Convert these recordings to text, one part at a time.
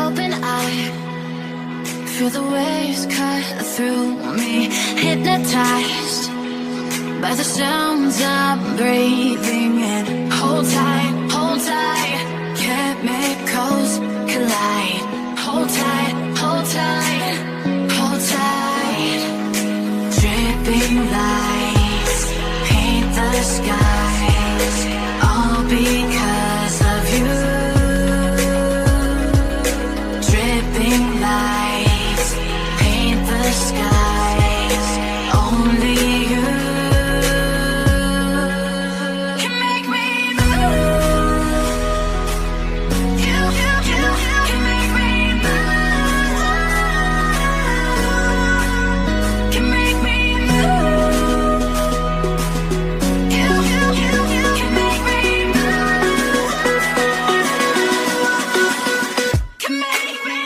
Open eye, feel the waves cut through me, hypnotized by the sounds I'm breathing in. Hold tight, chemicals collide. Hold tight, hold tight, hold tight. Dripping lights paint the skies, all because of you. Dripping lights paint the skies, only you can make me move. You can make me move. Can make me move. You can make me move. Can make me.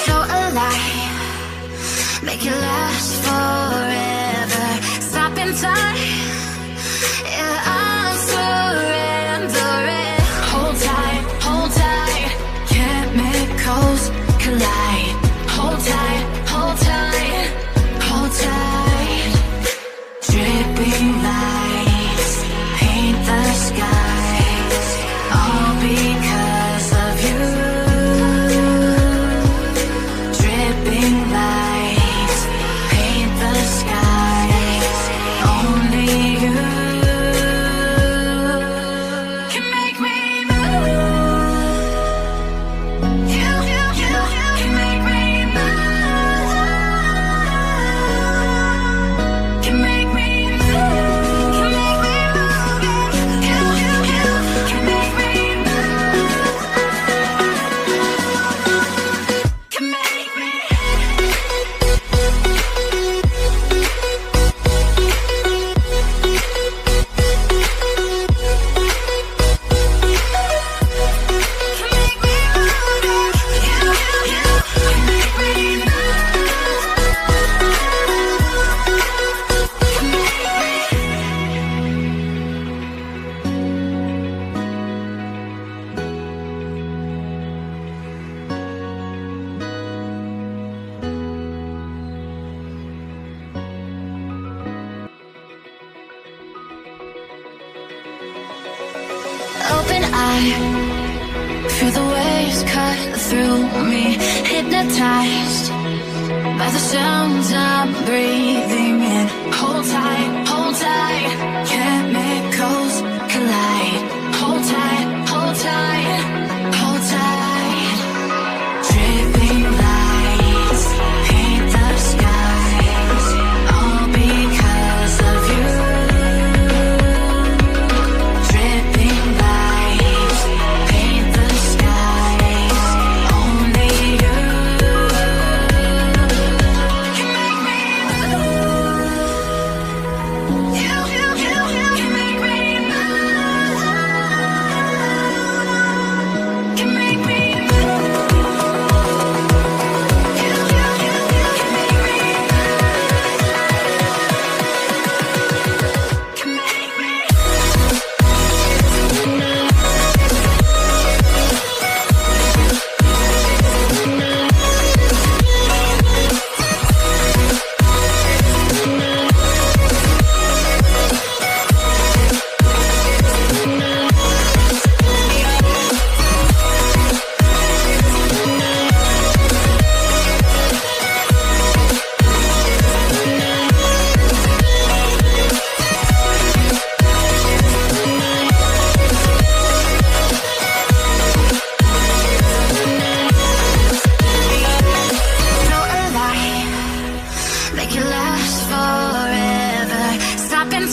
So alive, make it last forever. Stop in time, yeah, I'm surrendering. Hold tight, chemicals collide. Hold tight, hold tight, hold tight. Dripping lights paint the skies, all because of you. Dripping lights paint the skies, only you can make me move. You can make me move. Can make me move. Can make me move. You can make me move. Can make me. Open eye, feel the waves cut through me, hypnotized by the sounds I'm breathing in. Hold tight, chemicals collide. Hold tight, hold tight, hold tight. Dripping lights paint the skies, all because of you. Dripping lights paint the skies, only you can make me move. You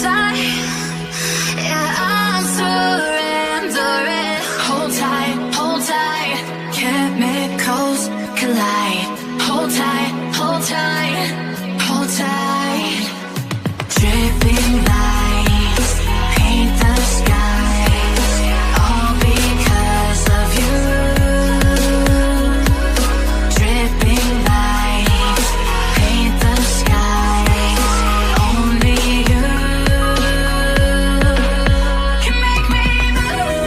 tight. Yeah, I'm surrendering. Hold tight. Chemicals collide. Hold tight, hold tight, hold tight. Dripping lights paint the skies, all because of you. Dripping lights paint the skies, only you can make me move.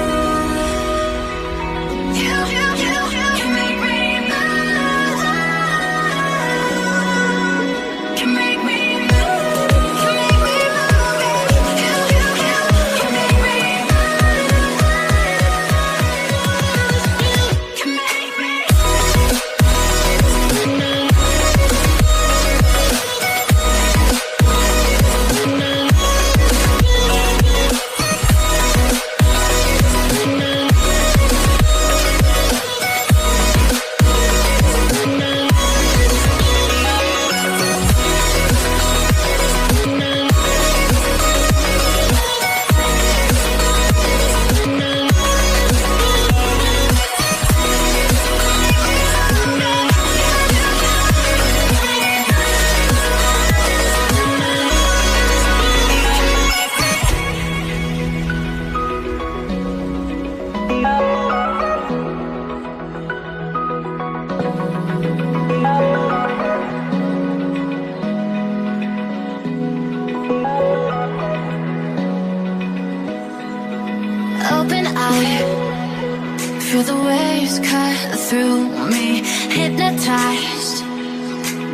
You can make me move. Can make me move. Can make me move. You can make me move. Can make me. Open eye, feel the waves cut through me. Hypnotized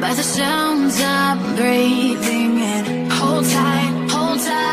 by the sounds I'm breathing in. Hold tight, hold tight.